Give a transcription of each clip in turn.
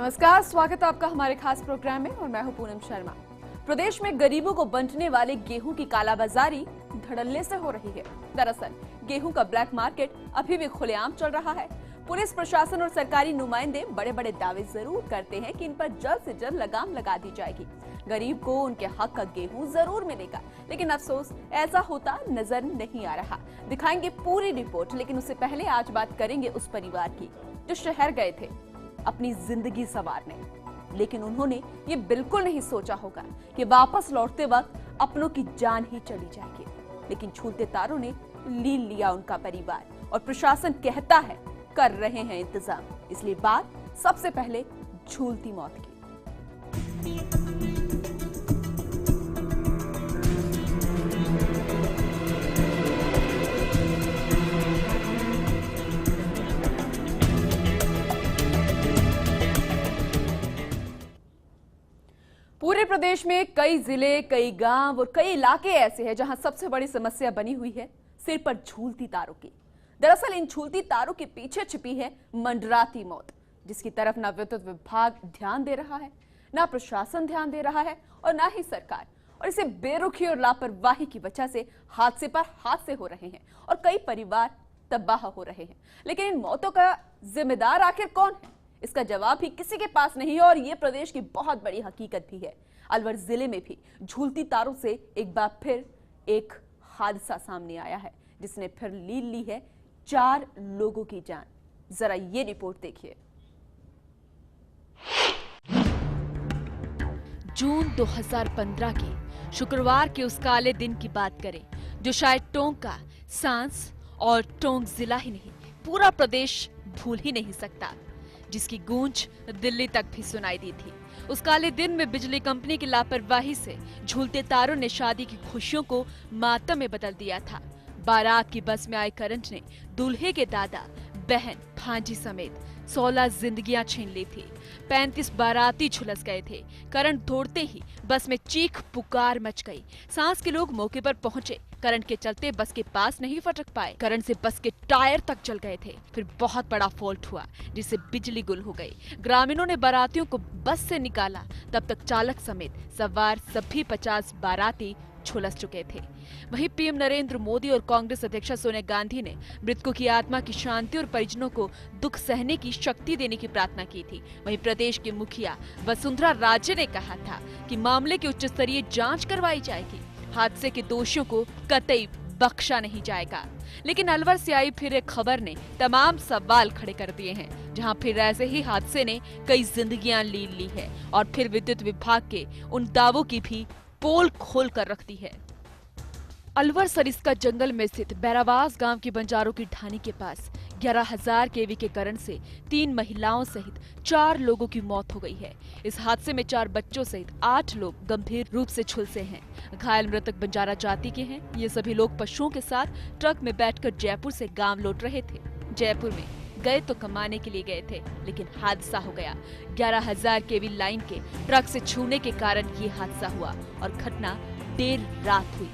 नमस्कार, स्वागत है आपका हमारे खास प्रोग्राम में और मैं हूं पूनम शर्मा। प्रदेश में गरीबों को बंटने वाले गेहूं की कालाबाजारी धड़ल्ले से हो रही है। दरअसल गेहूं का ब्लैक मार्केट अभी भी खुलेआम चल रहा है। पुलिस प्रशासन और सरकारी नुमाइंदे बड़े बड़े दावे जरूर करते हैं कि इन पर जल्द से जल्द लगाम लगा दी जाएगी, गरीब को उनके हक का गेहूं जरूर मिलेगा। लेकिन अफसोस ऐसा होता नजर नहीं आ रहा। दिखाएंगे पूरी रिपोर्ट, लेकिन उससे पहले आज बात करेंगे उस परिवार की जो शहर गए थे अपनी जिंदगी संवारने, लेकिन उन्होंने ये बिल्कुल नहीं सोचा होगा कि वापस लौटते वक्त अपनों की जान ही चली जाएगी। लेकिन झूलते तारों ने लीन लिया उनका परिवार और प्रशासन कहता है कर रहे हैं इंतजाम। इसलिए बात सबसे पहले झूलती मौत की। पूरे प्रदेश में कई जिले, कई गांव और कई इलाके ऐसे हैं जहां सबसे बड़ी समस्या बनी हुई है सिर पर झूलती तारों की। दरअसल इन झूलती तारों के पीछे छिपी है मंडराती मौत, जिसकी तरफ ना विद्युत विभाग ध्यान दे रहा है, ना प्रशासन ध्यान दे रहा है और ना ही सरकार। और इसे बेरुखी और लापरवाही की वजह से हादसे पर हादसे हो रहे हैं और कई परिवार तबाह हो रहे हैं। लेकिन इन मौतों का जिम्मेदार आखिर कौन है, इसका जवाब भी किसी के पास नहीं है। और ये प्रदेश की बहुत बड़ी हकीकत भी है। अलवर जिले में भी झूलती तारों से एक बार फिर एक हादसा सामने आया है, जिसने फिर ली है 4 लोगों की जान। जरा ये रिपोर्ट देखिए। जून 2015 के शुक्रवार के उस काले दिन की बात करें जो शायद टोंक का, सांस और टोंक जिला ही नहीं पूरा प्रदेश भूल ही नहीं सकता, जिसकी गूंज दिल्ली तक भी सुनाई दी थी। उस काले दिन में बिजली कंपनी की लापरवाही से झूलते तारों ने शादी की खुशियों को मातम में बदल दिया था। बारात की बस में आए करंट ने दूल्हे के दादा, बहन, भांजी समेत 16 जिंदगियां छीन ली थी। 35 बाराती झुलस गए थे। करंट दौड़ते ही बस में चीख पुकार मच गई। सांस के लोग मौके पर पहुंचे। करंट के चलते बस के पास नहीं फटक पाए। करंट से बस के टायर तक जल गए थे। फिर बहुत बड़ा फॉल्ट हुआ जिससे बिजली गुल हो गई। ग्रामीणों ने बारातियों को बस से निकाला। तब तक चालक समेत सवार सभी 50 बाराती झुलस चुके थे। वहीं पीएम नरेंद्र मोदी और कांग्रेस अध्यक्ष सोनिया गांधी ने मृतकों की आत्मा की शांति और परिजनों को दुख सहने की शक्ति देने की प्रार्थना की थी। वहीं प्रदेश के मुखिया वसुंधरा राजे ने कहा था कि मामले की उच्च स्तरीय जांच करवाई जाएगी। हादसे के दोषियों को कतई बख्शा नहीं जाएगा। लेकिन अलवर से आई फिर एक खबर ने तमाम सवाल खड़े कर दिए हैं, जहां फिर ऐसे ही हादसे ने कई जिंदगियां लीन ली है और फिर विद्युत विभाग के उन दावों की भी पोल खोल कर रखती है। अलवर सरिस्का जंगल में स्थित बैरावास गांव की बंजारों की ढानी के पास 11,000 केवी के करंट से 3 महिलाओं सहित 4 लोगों की मौत हो गई है। इस हादसे में 4 बच्चों सहित 8 लोग गंभीर रूप से झुलसे हैं। घायल मृतक बंजारा जाति के हैं। ये सभी लोग पशुओं के साथ ट्रक में बैठकर जयपुर से गांव लौट रहे थे। जयपुर में गए तो कमाने के लिए गए थे, लेकिन हादसा हो गया। 11,000 केवी लाइन के ट्रक से छूने के कारण ये हादसा हुआ और घटना देर रात हुई।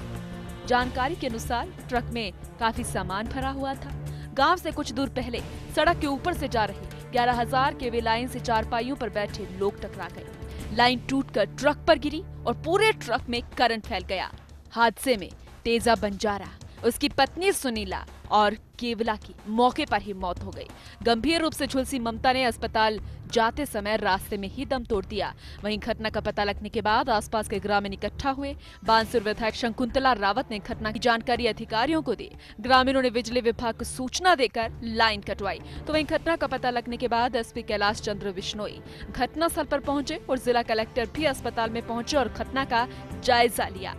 जानकारी के अनुसार ट्रक में काफी सामान भरा हुआ था। गांव से कुछ दूर पहले सड़क के ऊपर से जा रही 11,000 केवी लाइन से चारपाइयों पर बैठे लोग टकरा गए। लाइन टूटकर ट्रक पर गिरी और पूरे ट्रक में करंट फैल गया। हादसे में तेजा बंजारा, उसकी पत्नी सुनीला और केवला की मौके पर ही मौत हो गई। गंभीर रूप से झुलसी ममता ने अस्पताल जाते समय रास्ते में ही दम तोड़ दिया। वहीं घटना का पता लगने के बाद आसपास के ग्रामीण इकट्ठा हुए। बांसुर विधायक शकुंतला रावत ने घटना की जानकारी अधिकारियों को दी। ग्रामीणों ने बिजली विभाग को सूचना देकर लाइन कटवाई। तो वहीं घटना का पता लगने के बाद एसपी कैलाश चंद्र बिश्नोई घटना स्थल पर पहुंचे और जिला कलेक्टर भी अस्पताल में पहुंचे और घटना का जायजा लिया।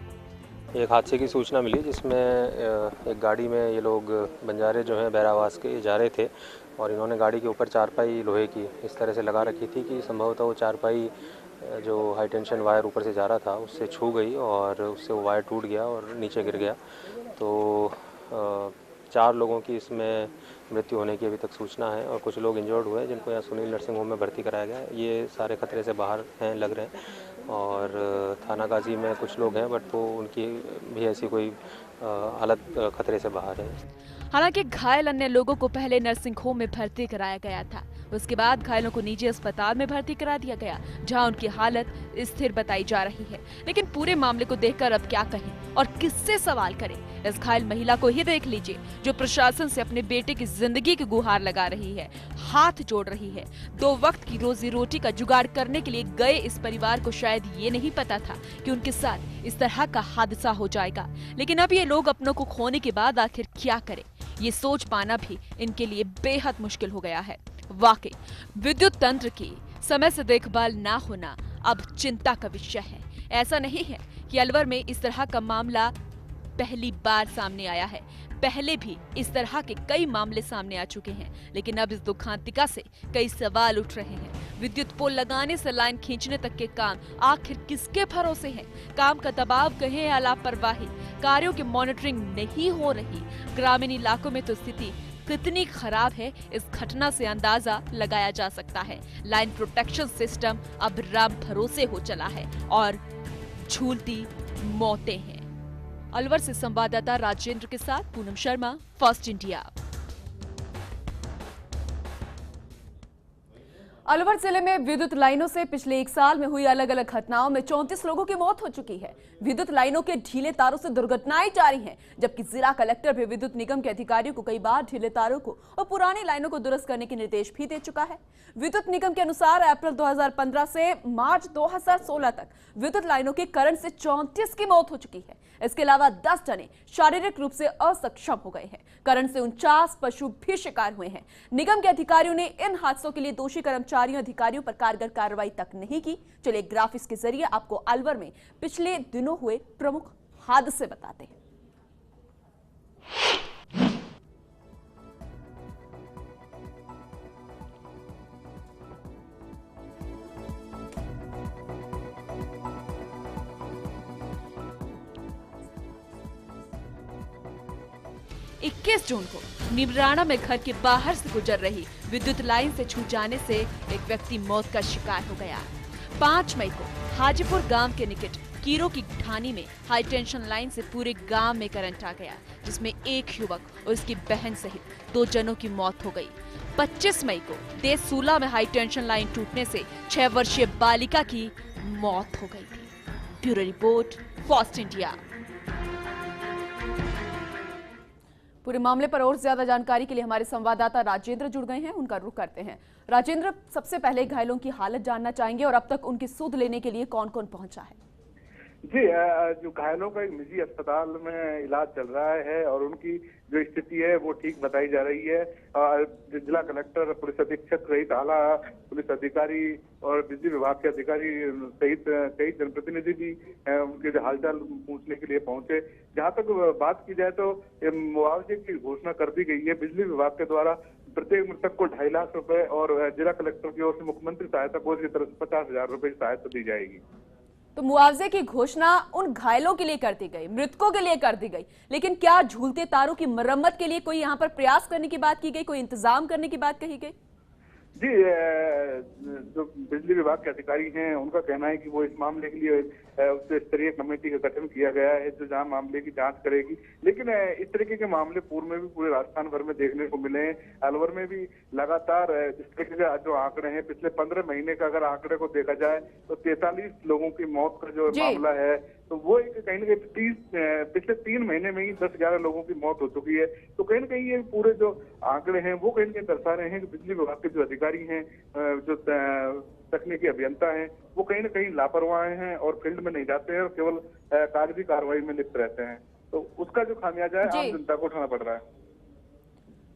एक हादसे की सूचना मिली जिसमें एक गाड़ी में ये लोग बंजारे जो हैं बैरावास के जा रहे थे और इन्होंने गाड़ी के ऊपर चारपाई लोहे की इस तरह से लगा रखी थी कि संभवतः वो चारपाई जो हाई टेंशन वायर ऊपर से जा रहा था उससे छू गई और उससे वो वायर टूट गया और नीचे गिर गया। तो 4 लोगों की इसमें मृत्यु होने की अभी तक सूचना है और कुछ लोग इंजर्ड हुए जिनको यहाँ सुनील नर्सिंग होम में भर्ती कराया गया है। ये सारे खतरे से बाहर हैं लग रहे हैं और थाना गाजी में कुछ लोग हैं बट वो उनकी भी ऐसी कोई हालत खतरे से बाहर है। हालांकि घायल अन्य लोगों को पहले नर्सिंग होम में भर्ती कराया गया था। उसके बाद घायलों को निजी अस्पताल में भर्ती करा दिया गया, जहां उनकी हालत स्थिर बताई जा रही है। लेकिन पूरे मामले को देखकर अब क्या कहें और किससे सवाल करें? इस घायल महिला को ही देख लीजिए, जो प्रशासन से अपने बेटे की जिंदगी की गुहार लगा रही है, हाथ जोड़ रही है। 2 वक्त की रोजी रोटी का जुगाड़ करने के लिए गए इस परिवार को शायद ये नहीं पता था कि उनके साथ इस तरह का हादसा हो जाएगा। लेकिन अब ये लोग अपनों को खोने के बाद आखिर क्या करें, ये सोच पाना भी इनके लिए बेहद मुश्किल हो गया है। वाकई विद्युत तंत्र की समय से देखभाल ना होना अब चिंता का विषय है। ऐसा नहीं है कि अलवर में इस तरह का मामला पहली बार सामने आया है, पहले भी इस तरह के कई मामले सामने आ चुके हैं। लेकिन अब इस दुखांतिका से कई सवाल उठ रहे हैं। विद्युत पोल लगाने से लाइन खींचने तक के काम आखिर किसके भरोसे हैं? काम का दबाव कहे या लापरवाही, कार्यों की मॉनिटरिंग नहीं हो रही। ग्रामीण इलाकों में तो स्थिति कितनी खराब है, इस घटना से अंदाजा लगाया जा सकता है। लाइन प्रोटेक्शन सिस्टम अब राम भरोसे हो चला है और झूलती मौतें हैं। अलवर से संवाददाता राजेंद्र के साथ पूनम शर्मा, फर्स्ट इंडिया। अलवर जिले में विद्युत लाइनों से पिछले 1 साल में हुई अलग अलग घटनाओं में 34 लोगों की मौत हो चुकी है। विद्युत लाइनों के ढीले तारों से दुर्घटनाएं जारी हैं, जबकि जिला कलेक्टर भी विद्युत निगम के अधिकारियों को कई बार ढीले तारों को और पुरानी लाइनों को दुरुस्त करने के निर्देश भी दे चुका है। विद्युत निगम के अनुसार अप्रैल 2015 से मार्च 2016 तक विद्युत लाइनों के करंट से 34 की मौत हो चुकी है। इसके अलावा 10 जने शारीरिक रूप से असक्षम हो गए हैं। करंट से 49 पशु भी शिकार हुए हैं। निगम के अधिकारियों ने इन हादसों के लिए दोषी कर्मचारियों अधिकारियों पर कारगर कार्रवाई तक नहीं की। चलिए ग्राफिक्स के जरिए आपको अलवर में पिछले दिनों हुए प्रमुख हादसे बताते हैं। इक्कीस जून को निमराना में घर के बाहर से गुजर रही विद्युत लाइन से छू जाने से एक व्यक्ति मौत का शिकार हो गया। 5 मई को हाजीपुर गांव के निकट कीरो की ढानी में हाई टेंशन लाइन से पूरे गांव में करंट आ गया, जिसमें एक युवक और उसकी बहन सहित 2 जनों की मौत हो गई। 25 मई को देसूला में हाई टेंशन लाइन टूटने से 6 वर्षीय बालिका की मौत हो गई थी। Bureau report, first India. पूरे मामले पर और ज्यादा जानकारी के लिए हमारे संवाददाता राजेंद्र जुड़ गए हैं, उनका रुख करते हैं। राजेंद्र, सबसे पहले घायलों की हालत जानना चाहेंगे और अब तक उनकी सुध लेने के लिए कौन कौन पहुंचा है? जी, जो घायलों का एक निजी अस्पताल में इलाज चल रहा है और उनकी जो स्थिति है वो ठीक बताई जा रही है। जिला कलेक्टर, पुलिस अधीक्षक सहित आला पुलिस अधिकारी और बिजली विभाग के अधिकारी सहित कई जनप्रतिनिधि भी उनके हालचाल पूछने के लिए पहुंचे। जहां तक बात की जाए तो मुआवजे की घोषणा कर दी गई है बिजली विभाग के द्वारा। प्रत्येक मृतक को 2.5 लाख रुपए और जिला कलेक्टर की ओर से मुख्यमंत्री सहायता कोष की तरफ से 50,000 रुपए की सहायता दी जाएगी। तो मुआवजे की घोषणा उन घायलों के लिए कर दी गई, मृतकों के लिए कर दी गई, लेकिन क्या झूलते तारों की मरम्मत के लिए कोई यहाँ पर प्रयास करने की बात की गई, कोई इंतजाम करने की बात कही गई? जी, जो बिजली विभाग के अधिकारी हैं उनका कहना है कि वो इस मामले के लिए उच्च स्तरीय कमेटी का गठन किया गया है जो जहां मामले की जांच करेगी। लेकिन इस तरीके के मामले पूर्व में भी पूरे राजस्थान भर में देखने को मिले हैं। अलवर में भी लगातार इस तरीके के जो आंकड़े हैं, पिछले 15 महीने का अगर आंकड़े को देखा जाए तो 43 लोगों की मौत का जो मामला है तो वो कहीं ना कहीं पिछले 3 महीने में ही 10-11 लोगों की मौत हो चुकी है। तो कहीं ना कहीं ये पूरे जो आंकड़े हैं वो कहीं ना कहीं दर्शा रहे हैं कि बिजली विभाग के जो अधिकारी हैं, जो तकनीकी अभियंता हैं, वो कहीं ना कहीं लापरवाह हैं और फील्ड में नहीं जाते हैं और केवल कागजी कार्रवाई में लिप्त रहते हैं। तो उसका जो खामियाजा है आम जनता को उठाना पड़ रहा है।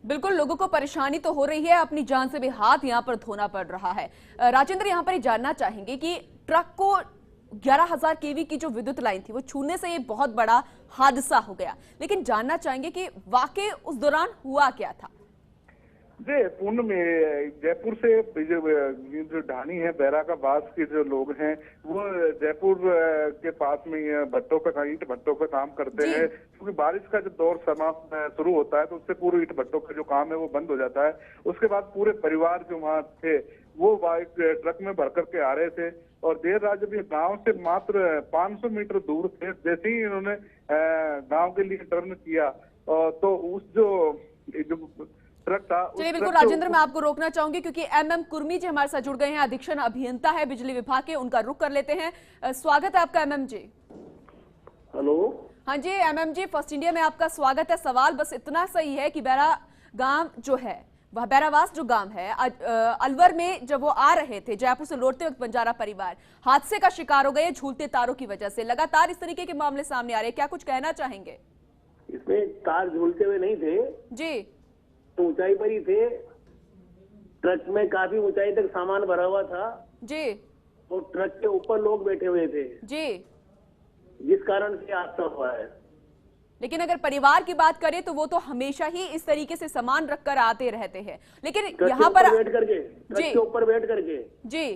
बिल्कुल, लोगों को परेशानी तो हो रही है, अपनी जान से भी हाथ यहाँ पर धोना पड़ रहा है। राजेंद्र, यहाँ पर ये जानना चाहेंगे कि ट्रक को 11,000 केवी की जो विद्युत लाइन थी वो छूने से ये बहुत बड़ा हादसा हो गया, लेकिन जानना चाहेंगे कि वाकई उस दौरान हुआ क्या था? जी, पूर्ण में जयपुर से जो ढानी है बैरा का बास के जो लोग हैं वो जयपुर के पास में भट्टों पे ईंट भट्टों पे काम करते हैं। क्योंकि बारिश का जब दौर समाप्त शुरू होता है तो उससे पूरे ईंट भट्टों का जो काम है वो बंद हो जाता है। उसके बाद पूरे परिवार जो वहाँ थे वो एक ट्रक में भर करके आ रहे थे और देर रात जब ये गांव से मात्र 500 मीटर दूर थे, जैसे ही इन्होंने गांव के लिए टर्न किया तो उस जो ट्रक था। चलिए बिल्कुल राजेंद्र, मैं आपको रोकना चाहूंगी क्योंकि एमएम कुर्मी जी हमारे साथ जुड़ गए हैं, अधीक्षण अभियंता है बिजली विभाग के, उनका रुख कर लेते हैं। स्वागत है आपका एमएम जी। हेलो। हाँ जी एमएम जी, फर्स्ट इंडिया में आपका स्वागत है। सवाल बस इतना सही है कि बैरा गांव जो है, वह बैरावास जो गांव है, अलवर में जब वो आ रहे थे जयपुर से लौटते वक्त बंजारा परिवार हादसे का शिकार हो गए झूलते तारों की वजह से। लगातार इस तरीके के मामले सामने आ रहे हैं, क्या कुछ कहना चाहेंगे? इसमें तार झूलते हुए नहीं थे जी, तो ऊंचाई पर ही थे। ट्रक में काफी ऊंचाई तक सामान भरा हुआ था जी, और ट्रक के ऊपर लोग बैठे हुए थे, जी। जिस कारण से हादसा हुआ है। लेकिन अगर परिवार की बात करें तो वो तो हमेशा ही इस तरीके से सामान रखकर आते रहते हैं, लेकिन यहाँ पर बैठ करके, ट्रक के ऊपर बैठ करके जी।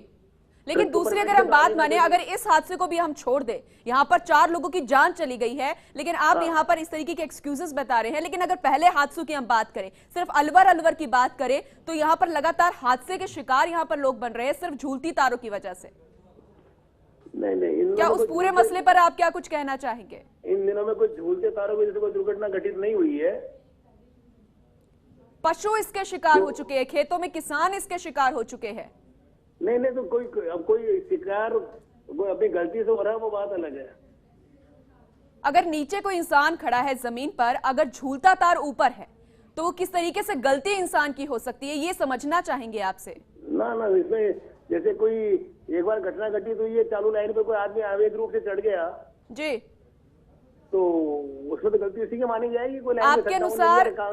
लेकिन दूसरी अगर हम बात माने, अगर इस हादसे को भी हम छोड़ दें, यहाँ पर 4 लोगों की जान चली गई है, लेकिन आप यहाँ पर इस तरीके के एक्सक्यूजेस बता रहे हैं। लेकिन अगर पहले हादसों की हम बात करें, सिर्फ अलवर की बात करें, तो यहाँ पर लगातार हादसे के शिकार यहाँ पर लोग बन रहे हैं सिर्फ झूलती तारों की वजह से। नहीं, क्या उस पूरे मसले पर आप क्या कुछ कहना चाहेंगे? इन दिनों में कोई झूलते तारों की वजह से कोई दुर्घटना घटित नहीं हुई है। पशु इसके शिकार हो चुके हैं, खेतों में किसान इसके शिकार हो चुके हैं। नहीं, तो कोई शिकार अपनी गलती से हो रहा है, वो बात अलग है। अगर नीचे कोई इंसान खड़ा है जमीन पर, अगर झूलता तार ऊपर है, तो वो किस तरीके से गलती इंसान की हो सकती है, ये समझना चाहेंगे आपसे। ना, इसमें जैसे कोई एक बार घटना घटी तो ये चालू लाइन पे कोई आदमी अवैध रूप से चढ़ गया जी, तो उसमें तो गलती उसी की मानी जाएगी। कोई लाइन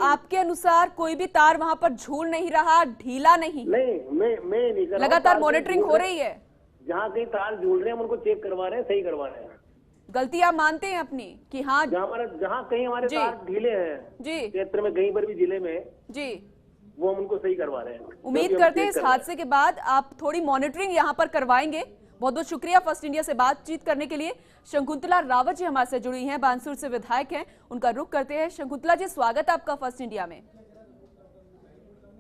आपके अनुसार कोई भी तार वहां पर झूल नहीं रहा, ढीला नहीं? नहीं, मैं नहीं कर रहा। लगातार मॉनिटरिंग हो रही है। जहाँ कहीं तार झूल रहे हैं हम उनको चेक करवा रहे हैं, सही करवा रहे हैं। गलती आप मानते हैं अपनी कि हाँ, जहाँ कहीं हमारे तार ढीले हैं जी क्षेत्र में, कहीं पर भी जिले में जी, वो हम उनको सही करवा रहे हैं। उम्मीद करते हैं इस हादसे के बाद आप थोड़ी मॉनिटरिंग यहाँ पर करवाएंगे। बहुत बहुत शुक्रिया फर्स्ट इंडिया से बातचीत करने के लिए। शकुंतला रावत जी हमारे से जुड़ी हैं, बानसूर से विधायक हैं, उनका रुख करते हैं। शकुंतला जी, स्वागत है आपका फर्स्ट इंडिया में।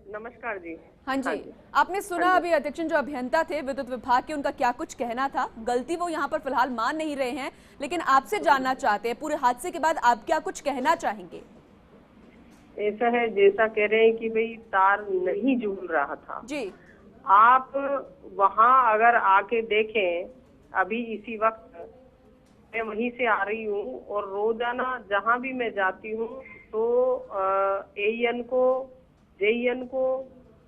नमस्कार जी। हाँ जी, आपने सुना अभी अध्यक्ष जो अभियंता थे विद्युत विभाग के, उनका क्या कुछ कहना था। गलती वो यहाँ पर फिलहाल मान नहीं रहे हैं, लेकिन आपसे जानना चाहते हैं पूरे हादसे के बाद आप क्या कुछ कहना चाहेंगे? ऐसा है, जैसा कह रहे हैं कि भाई तार नहीं झूल रहा था जी, आप वहाँ अगर आके देखें, अभी इसी वक्त मैं वहीं से आ रही हूँ और रोजाना जहाँ भी मैं जाती हूँ तो एईएन को, जेईएन को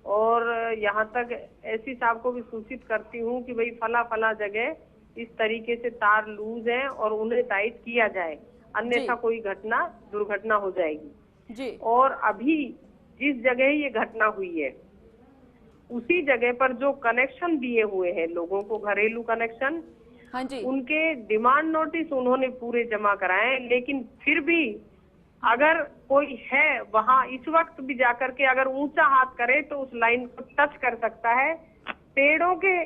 और यहाँ तक एसपी साहब को भी सूचित करती हूँ कि भाई फला जगह इस तरीके से तार लूज है और उन्हें टाइट किया जाए, अन्यथा कोई दुर्घटना हो जाएगी जी। और अभी जिस जगह ये घटना हुई है उसी जगह पर जो कनेक्शन दिए हुए हैं लोगों को, घरेलू कनेक्शन, हाँ जी, उनके डिमांड नोटिस उन्होंने पूरे जमा कराए, लेकिन फिर भी अगर कोई है वहाँ इस वक्त भी जाकर के अगर ऊंचा हाथ करे तो उस लाइन को टच कर सकता है। पेड़ों के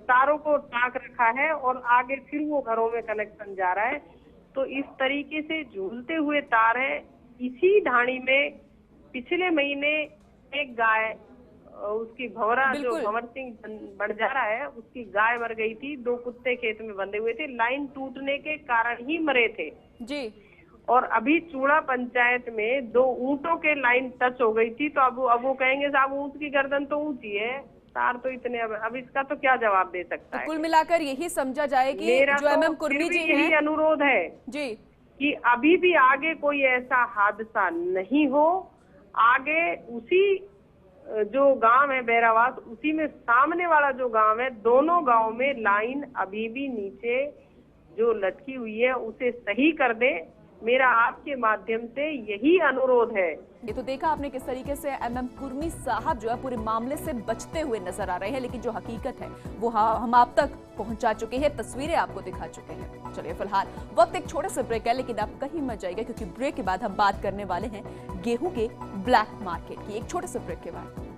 तारों को टाक रखा है और आगे फिर वो घरों में कनेक्शन जा रहा है। तो इस तरीके से झूलते हुए तार है। इसी ढाणी में पिछले महीने एक गाय, उसकी भंवरा जो भंवर सिंह बंजारा है, उसकी गाय मर गई थी। 2 कुत्ते खेत में बंधे हुए थे, लाइन टूटने के कारण ही मरे थे जी। और अभी चूड़ा पंचायत में 2 ऊंटों के लाइन टच हो गई थी, तो अब वो कहेंगे साहब ऊंट की गर्दन तो ऊंची है, तार तो इतने, अब इसका तो क्या जवाब दे सकता है? कुल मिलाकर यही समझा जाए कि जो एमएम कुर्मी जी हैं, यही अनुरोध है जी कि अभी भी आगे कोई ऐसा हादसा नहीं हो। आगे उसी जो गांव है बैरावास, उसी में सामने वाला जो गांव है, दोनों गांव में लाइन अभी भी नीचे जो लटकी हुई है उसे सही कर दे। मेरा आपके माध्यम से यही अनुरोध है। ये तो देखा आपने किस तरीके से एमएम कुर्मी साहब जो है पूरे मामले से बचते हुए नजर आ रहे हैं, लेकिन जो हकीकत है वो हम आप तक पहुंचा चुके हैं, तस्वीरें आपको दिखा चुके हैं। चलिए फिलहाल वक्त एक छोटे से ब्रेक है, लेकिन आप कहीं मत जाइएगा क्योंकि ब्रेक के बाद हम बात करने वाले हैं गेहूं के ब्लैक मार्केट की। एक छोटे से ब्रेक के बाद